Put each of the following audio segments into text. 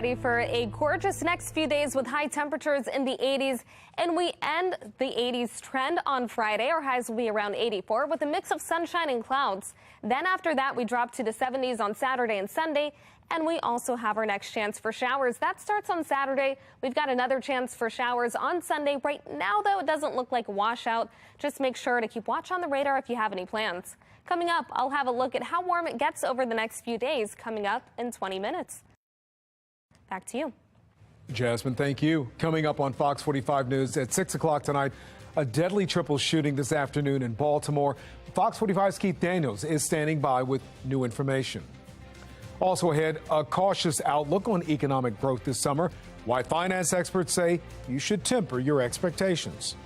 Ready for a gorgeous next few days with high temperatures in the 80s, and we end the 80s trend on Friday. Our highs will be around 84 with a mix of sunshine and clouds. Then after that, we drop to the 70s on Saturday and Sunday, and we also have our next chance for showers. That starts on Saturday. We've got another chance for showers on Sunday. Right now, though, it doesn't look like a washout. Just make sure to keep watch on the radar if you have any plans. Coming up, I'll have a look at how warm it gets over the next few days, coming up in 20 minutes. Back to you. Jasmine, thank you. Coming up on Fox 45 News at 6 o'clock tonight, a deadly triple shooting this afternoon in Baltimore. Fox 45's Keith Daniels is standing by with new information. Also ahead, a cautious outlook on economic growth this summer. Why finance experts say you should temper your expectations.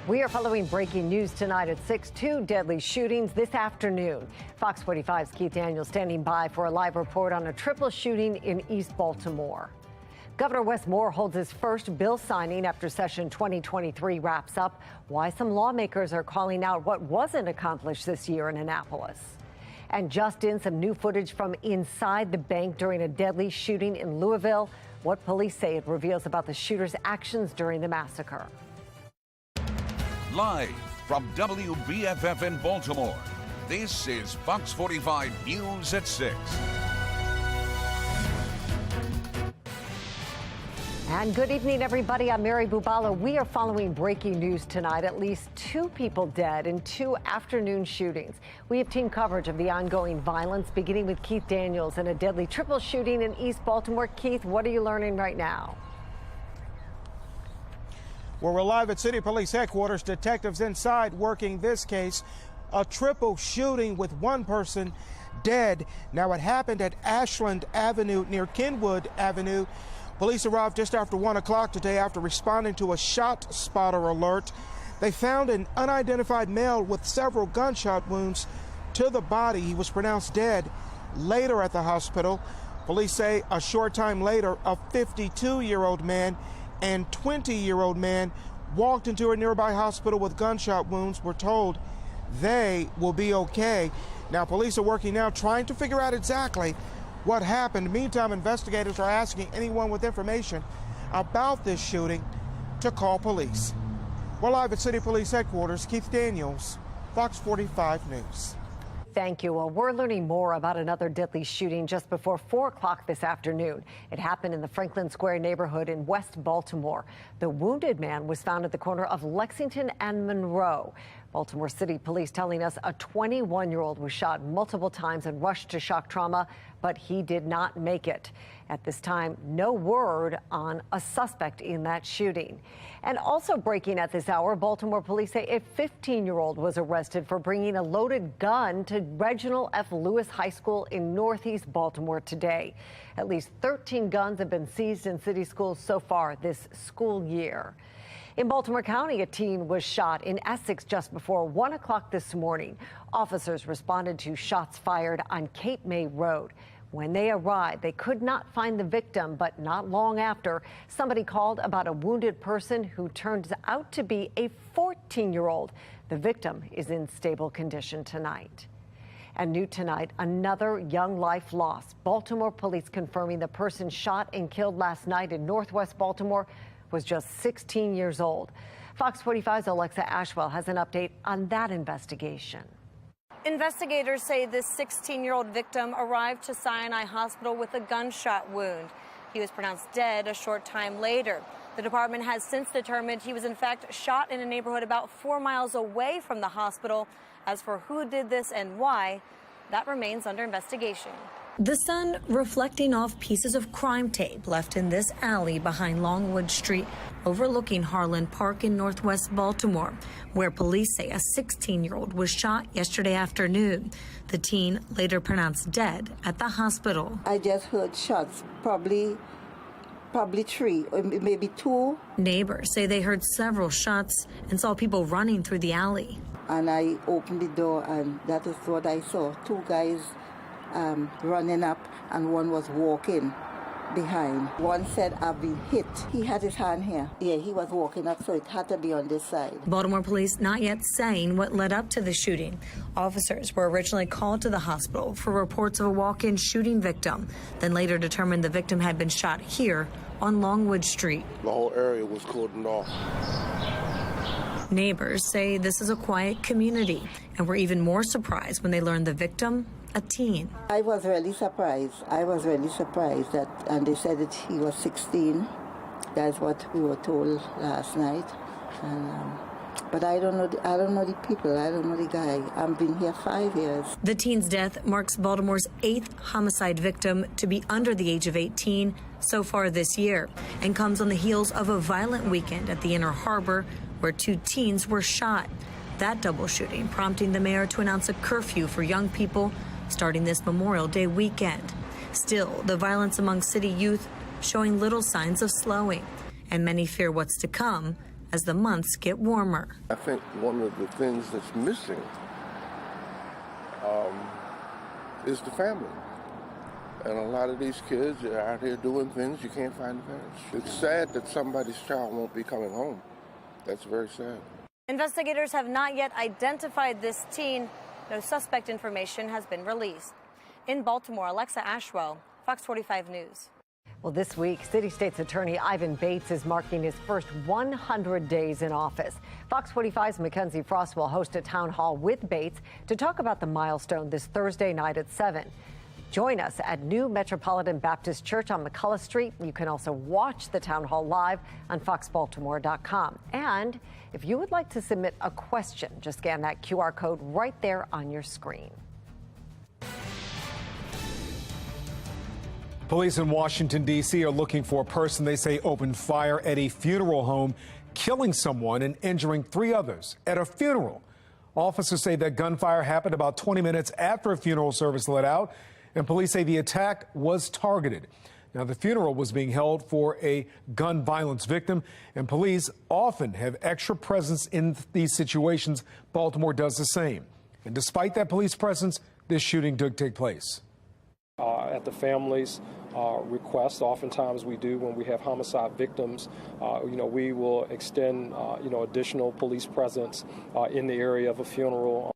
We are following breaking news tonight at 6. 2 deadly shootings this afternoon. Fox 45's Keith Daniels standing by for a live report on a triple shooting in East Baltimore. Governor Wes Moore holds his first bill signing after session 2023 wraps up. Why some lawmakers are calling out what wasn't accomplished this year in Annapolis. And just in, some new footage from inside the bank during a deadly shooting in Louisville. What police say it reveals about the shooter's actions during the massacre. Live from WBFF in Baltimore, this is Fox 45 News at 6. And good evening, everybody. I'm Mary Bubala. We are following breaking news tonight. At least 2 people dead in 2 afternoon shootings. We have team coverage of the ongoing violence, beginning with Keith Daniels in a deadly triple shooting in East Baltimore. Keith, what are you learning right now? Well, we're live at City Police Headquarters. Detectives inside working this case. A triple shooting with 1 person dead. Now, it happened at Ashland Avenue near Kenwood Avenue. Police arrived just after 1 o'clock today after responding to a shot spotter alert. They found an unidentified male with several gunshot wounds to the body. He was pronounced dead later at the hospital. Police say a short time later, a 52-year-old man and 20-year-old man walked into a nearby hospital with gunshot wounds. We're told they will be okay. Now, police are working now trying to figure out exactly what happened. Meantime, investigators are asking anyone with information about this shooting to call police. We're live at City Police Headquarters. Keith Daniels, Fox 45 News. Thank you. Well, we're learning more about another deadly shooting just before 4 o'clock this afternoon. It happened in the Franklin Square neighborhood in West Baltimore. The wounded man was found at the corner of Lexington and Monroe. Baltimore City Police telling us a 21-year-old was shot multiple times and rushed to shock trauma, but he did not make it. At this time, no word on a suspect in that shooting. And also breaking at this hour, Baltimore police say a 15-year-old was arrested for bringing a loaded gun to Reginald F. Lewis High School in Northeast Baltimore today. At least 13 guns have been seized in city schools so far this school year. In Baltimore County, a teen was shot in Essex just before 1 o'clock this morning. Officers responded to shots fired on Cape May Road. When they arrived, they could not find the victim, but not long after, somebody called about a wounded person who turns out to be a 14-year-old. The victim is in stable condition tonight. And new tonight, another young life lost. Baltimore police confirming the person shot and killed last night in Northwest Baltimore was just 16 years old. Fox 45's Alexa Ashwell has an update on that investigation. Investigators say this 16-year-old victim arrived to Sinai Hospital with a gunshot wound. He was pronounced dead a short time later. The department has since determined he was in fact shot in a neighborhood about 4 miles away from the hospital. As for who did this and why, that remains under investigation. The sun reflecting off pieces of crime tape left in this alley behind Longwood Street, overlooking Harlan Park in Northwest Baltimore, where police say a 16-year-old was shot yesterday afternoon. The teen later pronounced dead at the hospital. I just heard shots, probably 3 or maybe 2. Neighbors say they heard several shots and saw people running through the alley. And I opened the door, and that is what I saw. 2 guys running up, and one was walking behind. One said, "I've been hit." He had his hand here. Yeah, he was walking up, so it had to be on this side. Baltimore police not yet saying what led up to the shooting. Officers were originally called to the hospital for reports of a walk-in shooting victim, then later determined the victim had been shot here on Longwood Street. The whole area was cordoned off. Neighbors say this is a quiet community and were even more surprised when they learned the victim, a teen. I was really surprised. That, and they said that he was 16. That's what we were told last night. And, but I don't know the people. I don't know the guy. I've been here 5 years. The teen's death marks Baltimore's 8th homicide victim to be under the age of 18 so far this year, and comes on the heels of a violent weekend at the Inner Harbor where 2 teens were shot. That double shooting prompting the mayor to announce a curfew for young people starting this Memorial Day weekend. Still, the violence among city youth showing little signs of slowing, and many fear what's to come as the months get warmer. I think one of the things that's missing is the family. And a lot of these kids are out here doing things you can't find the parents. It's sad that somebody's child won't be coming home. That's very sad. Investigators have not yet identified this teen. No suspect information has been released. In Baltimore, Alexa Ashwell, Fox 45 News. Well, this week, City State's Attorney Ivan Bates is marking his first 100 days in office. Fox 45's Mackenzie Frost will host a town hall with Bates to talk about the milestone this Thursday night at 7. Join us at New Metropolitan Baptist Church on McCullough Street. You can also watch the town hall live on foxbaltimore.com. And if you would like to submit a question, just scan that QR code right there on your screen. Police in Washington, D.C. are looking for a person they say opened fire at a funeral home, killing someone and injuring 3 others at a funeral. Officers say that gunfire happened about 20 minutes after a funeral service let out, and police say the attack was targeted. Now, the funeral was being held for a gun violence victim, and police often have extra presence in these situations. Baltimore does the same. And despite that police presence, this shooting did take place. At the family's request, oftentimes we do when we have homicide victims, we will extend, additional police presence in the area of a funeral.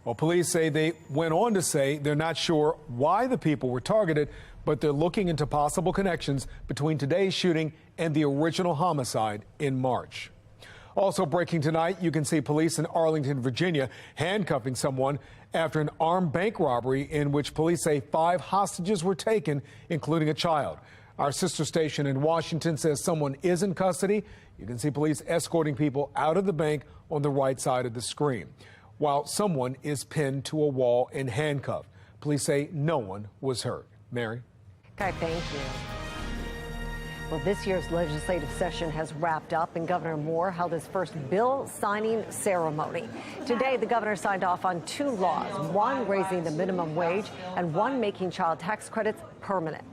Well, police say they went on to say they're not sure why the people were targeted, but they're looking into possible connections between today's shooting and the original homicide in March. Also breaking tonight, you can see police in Arlington, Virginia, handcuffing someone after an armed bank robbery in which police say 5 hostages were taken, including a child. Our sister station in Washington says someone is in custody. You can see police escorting people out of the bank on the right side of the screen, while someone is pinned to a wall and handcuffed. Police say no one was hurt. Mary? Okay, thank you. Well, this year's legislative session has wrapped up, and Governor Moore held his first bill signing ceremony. Today, the governor signed off on 2 laws, one raising the minimum wage and one making child tax credits permanent.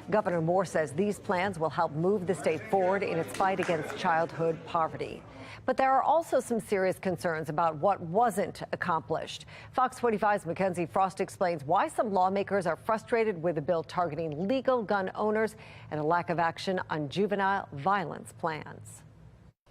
Governor Moore says these plans will help move the state forward in its fight against childhood poverty. But there are also some serious concerns about what wasn't accomplished. Fox 45's Mackenzie Frost explains why some lawmakers are frustrated with a bill targeting legal gun owners and a lack of action on juvenile violence plans.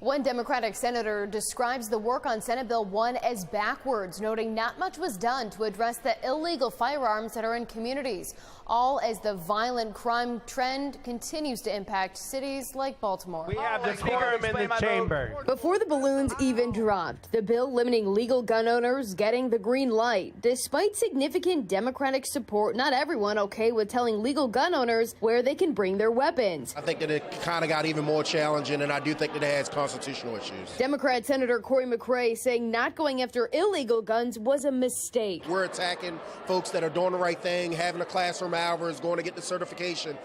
One Democratic senator describes the work on Senate Bill 1 as backwards, noting not much was done to address the illegal firearms that are in communities, all as the violent crime trend continues to impact cities like Baltimore. We have the speaker in the chamber. Before the balloons even dropped, the bill limiting legal gun owners getting the green light. Despite significant Democratic support, not everyone okay with telling legal gun owners where they can bring their weapons. I think that it kind of got even more challenging, and I do think that it has constitutional issues. Democrat Senator Corey McRae saying not going after illegal guns was a mistake. We're attacking folks that are doing the right thing, having a classroom hours, going to get the certification,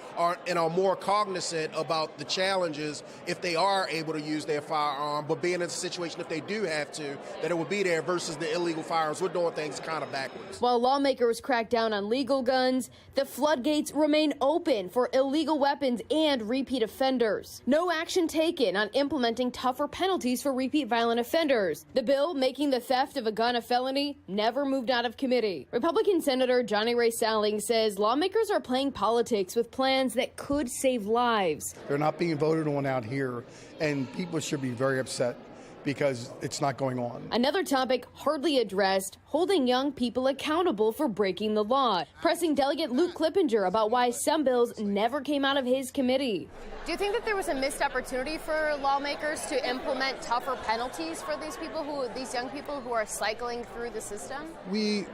and are more cognizant about the challenges if they are able to use their firearm, but being in a situation if they do have to, that it would be there versus the illegal firearms. We're doing things kind of backwards. While lawmakers crack down on legal guns, the floodgates remain open for illegal weapons and repeat offenders. No action taken on implementing tougher penalties for repeat violent offenders. The bill making the theft of a gun a felony never moved out of committee. Republican Senator Johnny Ray Salling says lawmakers are playing politics with plans that could save lives. They're not being voted on out here, and people should be very upset because it's not going on. Another topic hardly addressed, holding young people accountable for breaking the law. Pressing Delegate Luke Clippinger about why some bills never came out of his committee. Do you think that there was a missed opportunity for lawmakers to implement tougher penalties for these young people who are cycling through the system? We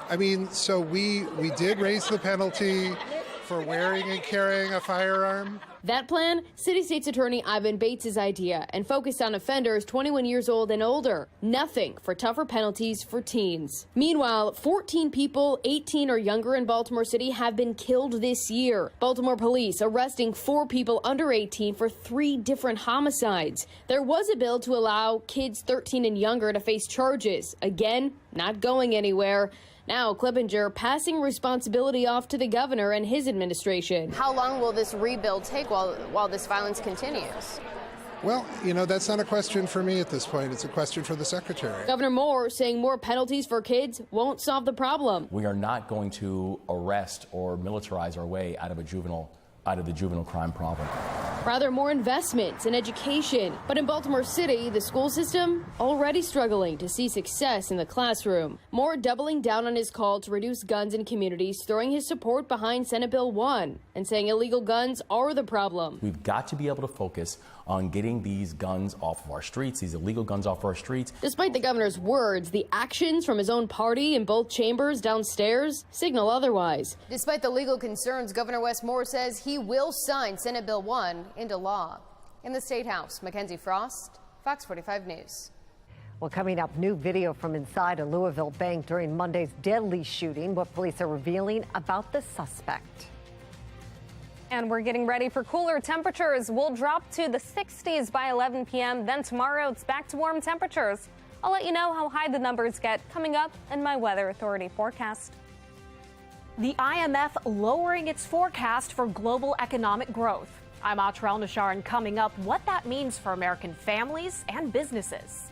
did raise the penalty for wearing and carrying a firearm. That plan, City State's Attorney Ivan Bates' idea, and focused on offenders 21 years old and older. Nothing for tougher penalties for teens. Meanwhile, 14 people 18 or younger in Baltimore City have been killed this year. Baltimore police arresting 4 people under 18 for 3 different homicides. There was a bill to allow kids 13 and younger to face charges. Again, not going anywhere. Now, Clippinger passing responsibility off to the governor and his administration. How long will this rebuild take while this violence continues? Well, that's not a question for me at this point. It's a question for the secretary. Governor Moore saying more penalties for kids won't solve the problem. We are not going to arrest or militarize our way out of the juvenile crime problem. Rather, more investments in education. But in Baltimore City, the school system already struggling to see success in the classroom. Moore doubling down on his call to reduce guns in communities, throwing his support behind Senate Bill 1 and saying illegal guns are the problem. We've got to be able to focus on getting these guns off of our streets, these illegal guns off our streets. Despite the governor's words, the actions from his own party in both chambers downstairs signal otherwise. Despite the legal concerns, Governor Wes Moore says he will sign Senate Bill 1 into law. In the State House, Mackenzie Frost, Fox 45 News. Well, coming up, new video from inside a Louisville bank during Monday's deadly shooting. What police are revealing about the suspect. And we're getting ready for cooler temperatures. We'll drop to the 60s by 11 p.m. Then tomorrow it's back to warm temperatures. I'll let you know how high the numbers get coming up in my Weather Authority forecast. The IMF lowering its forecast for global economic growth. I'm Atrel Nashar, and coming up, what that means for American families and businesses.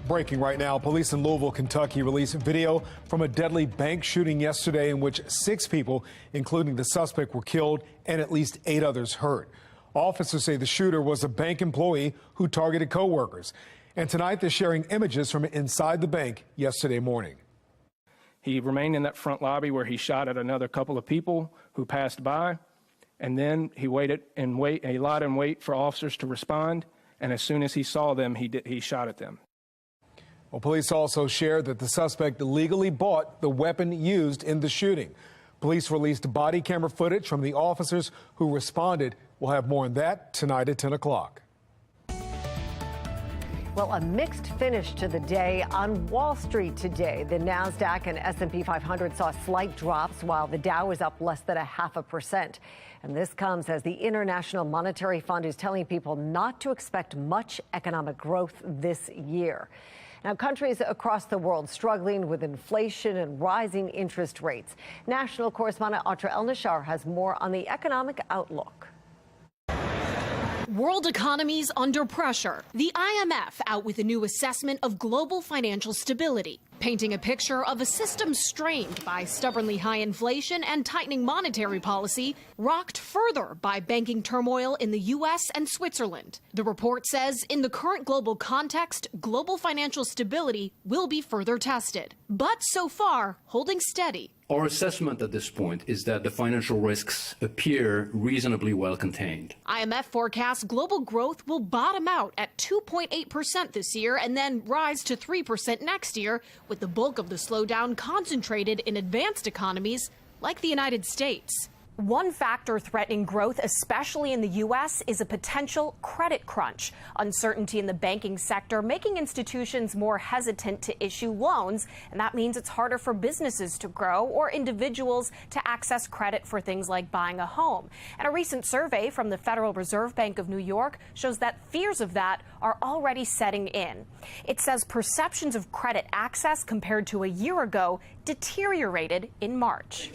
Breaking right now, police in Louisville, Kentucky released video from a deadly bank shooting yesterday in which 6 people, including the suspect, were killed and at least 8 others hurt. Officers say the shooter was a bank employee who targeted co-workers. And tonight they're sharing images from inside the bank yesterday morning. He remained in that front lobby where he shot at another couple of people who passed by. And then he lied in wait for officers to respond. And as soon as he saw them, he shot at them. Well, police also shared that the suspect illegally bought the weapon used in the shooting. Police released body camera footage from the officers who responded. We'll have more on that tonight at 10 o'clock. Well, a mixed finish to the day on Wall Street today. The Nasdaq and S&P 500 saw slight drops while the Dow was up less than 0.5%. And this comes as the International Monetary Fund is telling people not to expect much economic growth this year. Now, countries across the world struggling with inflation and rising interest rates. National correspondent Atra El-Nashar has more on the economic outlook. World economies under pressure. The IMF out with a new assessment of global financial stability, painting a picture of a system strained by stubbornly high inflation and tightening monetary policy, rocked further by banking turmoil in the U.S. and Switzerland. The report says in the current global context, global financial stability will be further tested, but so far holding steady. Our assessment at this point is that the financial risks appear reasonably well contained. IMF forecasts global growth will bottom out at 2.8% this year and then rise to 3% next year, with the bulk of the slowdown concentrated in advanced economies like the United States. One factor threatening growth, especially in the U.S., is a potential credit crunch. Uncertainty in the banking sector making institutions more hesitant to issue loans, and that means it's harder for businesses to grow or individuals to access credit for things like buying a home. And a recent survey from the Federal Reserve Bank of New York shows that fears of that are already setting in. It says perceptions of credit access compared to a year ago deteriorated in March.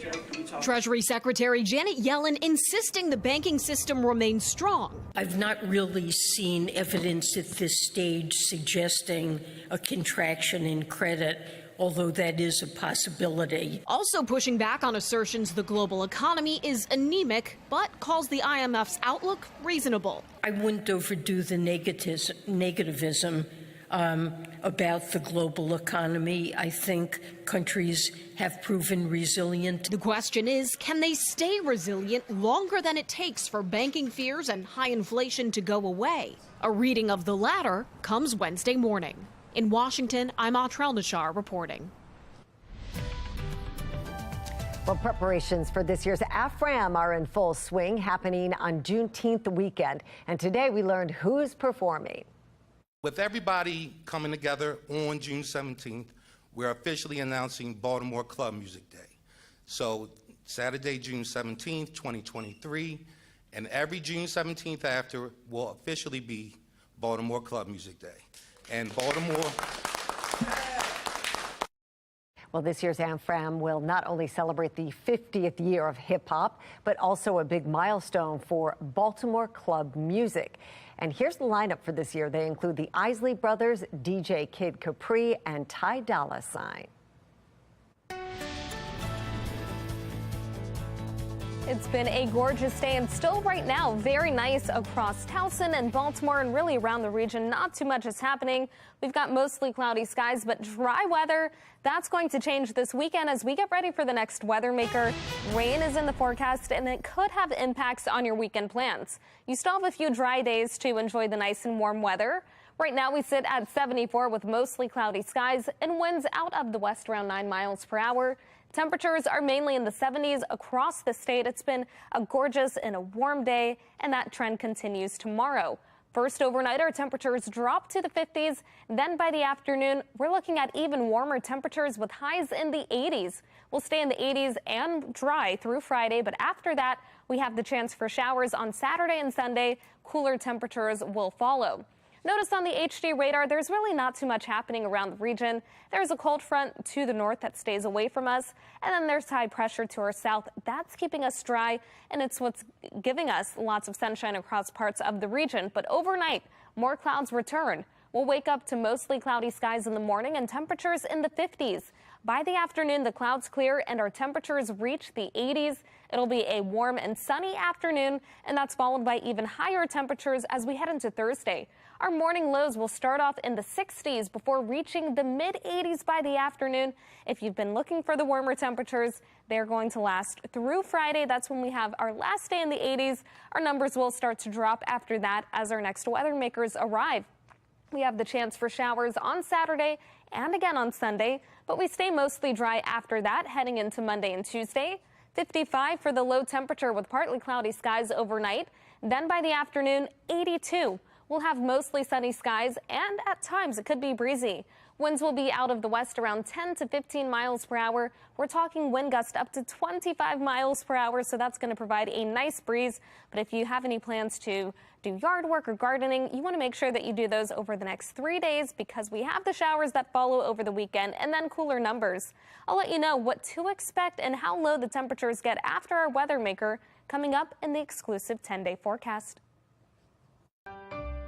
Treasury Secretary Janet Yellen insisting the banking system remains strong. I've not really seen evidence at this stage suggesting a contraction in credit, although that is a possibility. Also pushing back on assertions the global economy is anemic, but calls the IMF's outlook reasonable. I wouldn't overdo the negativism about the global economy. I think countries have proven resilient. The question is, can they stay resilient longer than it takes for banking fears and high inflation to go away? A reading of the latter comes Wednesday morning. In Washington, I'm Atra El-Nashar reporting. Well, preparations for this year's AFRAM are in full swing, happening on Juneteenth weekend. And today we learned who's performing. With everybody coming together on June 17th, we're officially announcing Baltimore Club Music Day. So Saturday, June 17th, 2023, and every June 17th after will officially be Baltimore Club Music Day. And Baltimore... Well, this year's AFRAM will not only celebrate the 50th year of hip-hop, but also a big milestone for Baltimore club music. And here's the lineup for this year. They include the Isley Brothers, DJ Kid Capri, and Ty Dolla $ign. It's been a gorgeous day and still right now very nice across Towson and Baltimore and really around the region. Not too much is happening. We've got mostly cloudy skies, but dry weather. That's going to change this weekend as we get ready for the next weather maker. Rain is in the forecast and it could have impacts on your weekend plans. You still have a few dry days to enjoy the nice and warm weather. Right now we sit at 74 with mostly cloudy skies and winds out of the west around 9 miles per hour. Temperatures are mainly in the 70s across the state. It's been a gorgeous and a warm day, and that trend continues tomorrow. First overnight, our temperatures drop to the 50s. Then by the afternoon, we're looking at even warmer temperatures with highs in the 80s. We'll stay in the 80s and dry through Friday, but after that, we have the chance for showers on Saturday and Sunday. Cooler temperatures will follow. Notice on the HD radar, there's really not too much happening around the region. There's a cold front to the north that stays away from us, and then there's high pressure to our south. That's keeping us dry, and it's what's giving us lots of sunshine across parts of the region. But overnight, more clouds return. We'll wake up to mostly cloudy skies in the morning and temperatures in the 50s. By the afternoon, the clouds clear and our temperatures reach the 80s. It'll be a warm and sunny afternoon, and that's followed by even higher temperatures as we head into Thursday. Our morning lows will start off in the 60s before reaching the mid-80s by the afternoon. If you've been looking for the warmer temperatures, they're going to last through Friday. That's when we have our last day in the 80s. Our numbers will start to drop after that as our next weather makers arrive. We have the chance for showers on Saturday and again on Sunday, but we stay mostly dry after that heading into Monday and Tuesday. 55 for the low temperature with partly cloudy skies overnight. Then by the afternoon, 82. We'll have mostly sunny skies and at times it could be breezy. Winds will be out of the west around 10 to 15 miles per hour. We're talking wind gust up to 25 miles per hour, so that's going to provide a nice breeze. But if you have any plans to do yard work or gardening, you want to make sure that you do those over the next 3 days because we have the showers that follow over the weekend and then cooler numbers. I'll let you know what to expect and how low the temperatures get after our weather maker coming up in the exclusive 10-day forecast.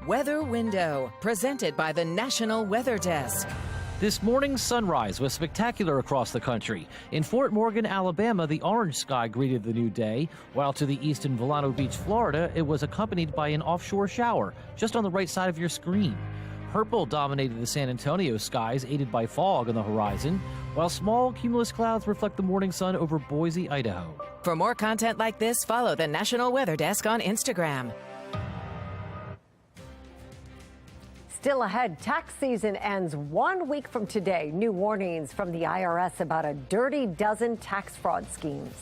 Weather Window, presented by the National Weather Desk. This morning's sunrise was spectacular across the country. In Fort Morgan, Alabama, the orange sky greeted the new day, while to the east in Volano Beach, Florida, it was accompanied by an offshore shower just on the right side of your screen. Purple dominated the San Antonio skies, aided by fog on the horizon, while small cumulus clouds reflect the morning sun over Boise, Idaho. For more content like this, follow the National Weather Desk on Instagram. Still ahead, tax season ends 1 week from today. New warnings from the IRS about a dirty dozen tax fraud schemes.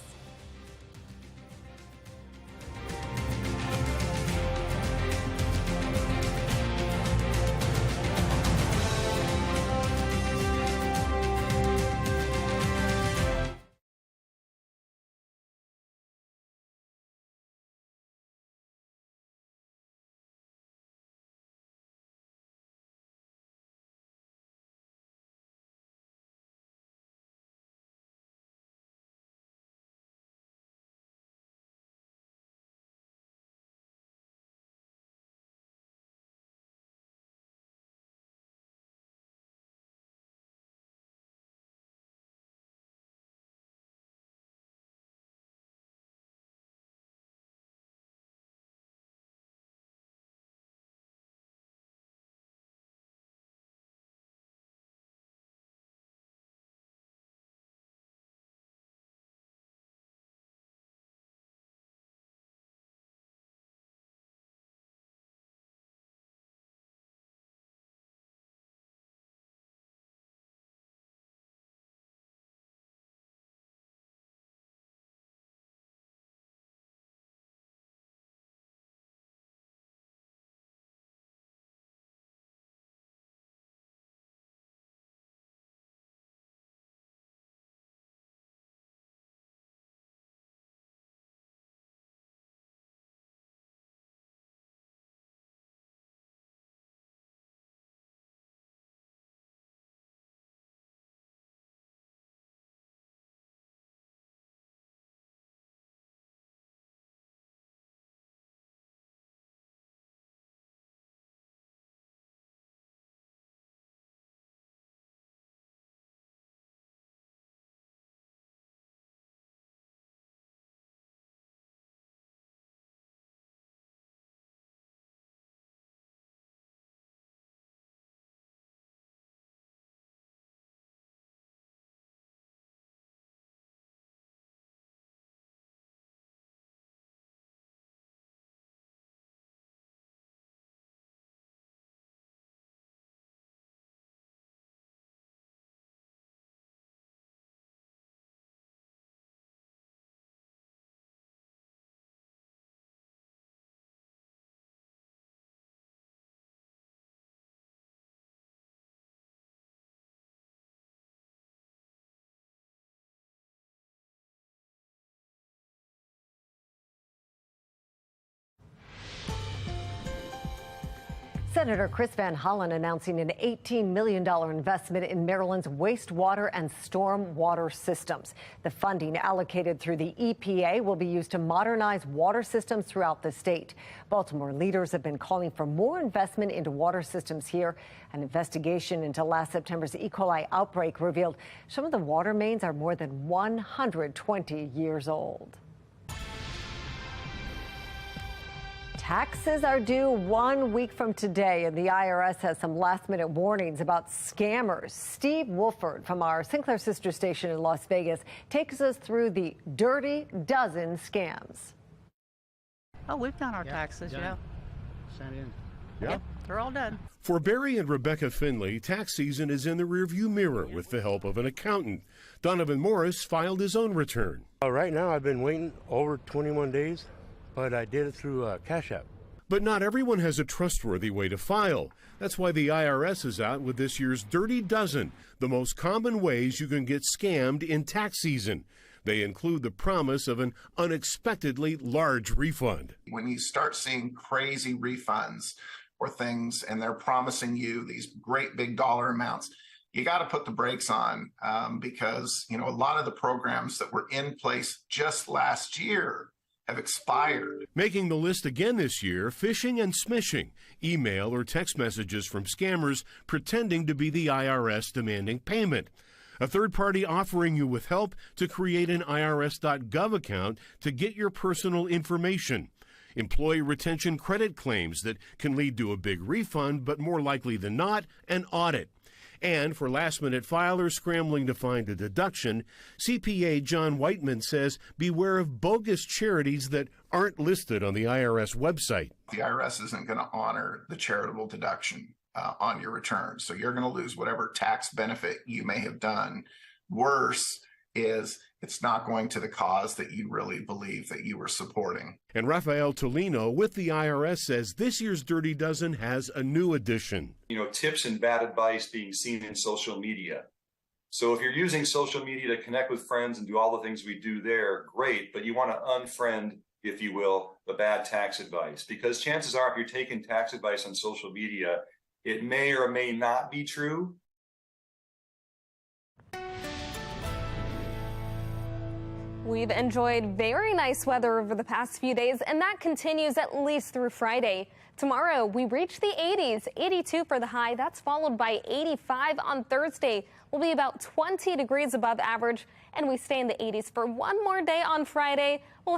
Senator Chris Van Hollen announcing an $18 million investment in Maryland's wastewater and storm water systems. The funding allocated through the EPA will be used to modernize water systems throughout the state. Baltimore leaders have been calling for more investment into water systems here. An investigation into last September's E. coli outbreak revealed some of the water mains are more than 120 years old. Taxes are due 1 week from today, and the IRS has some last-minute warnings about scammers. Steve Wolford from our Sinclair sister station in Las Vegas takes us through the dirty dozen scams. Oh, we've done our taxes, yeah. Sent in. Yep, they're all done. For Barry and Rebecca Finley, tax season is in the rearview mirror with the help of an accountant. Donovan Morris filed his own return. Right now, I've been waiting over 21 days. But I did it through Cash App. But not everyone has a trustworthy way to file. That's why the IRS is out with this year's Dirty Dozen, the most common ways you can get scammed in tax season. They include the promise of an unexpectedly large refund. When you start seeing crazy refunds or things and they're promising you these great big dollar amounts, you got to put the brakes on because, a lot of the programs that were in place just last year have expired. Making the list again this year, phishing and smishing, email or text messages from scammers pretending to be the IRS demanding payment. A third party offering you with help to create an IRS.gov account to get your personal information. Employee retention credit claims that can lead to a big refund, but more likely than not, an audit. And for last-minute filers scrambling to find a deduction, CPA John Whiteman says beware of bogus charities that aren't listed on the IRS website. The IRS isn't going to honor the charitable deduction on your return, so you're going to lose whatever tax benefit you may have done. Worse is it's not going to the cause that you really believe that you were supporting. And Rafael Tolino with the IRS says this year's Dirty Dozen has a new addition. Tips and bad advice being seen in social media. So if you're using social media to connect with friends and do all the things we do there, great, but you want to unfriend, if you will, the bad tax advice. Because chances are if you're taking tax advice on social media, it may or may not be true. We've enjoyed very nice weather over the past few days, and that continues at least through Friday. Tomorrow, we reach the 80s, 82 for the high. That's followed by 85 on Thursday. We'll be about 20 degrees above average, and we stay in the 80s for one more day on Friday. We'll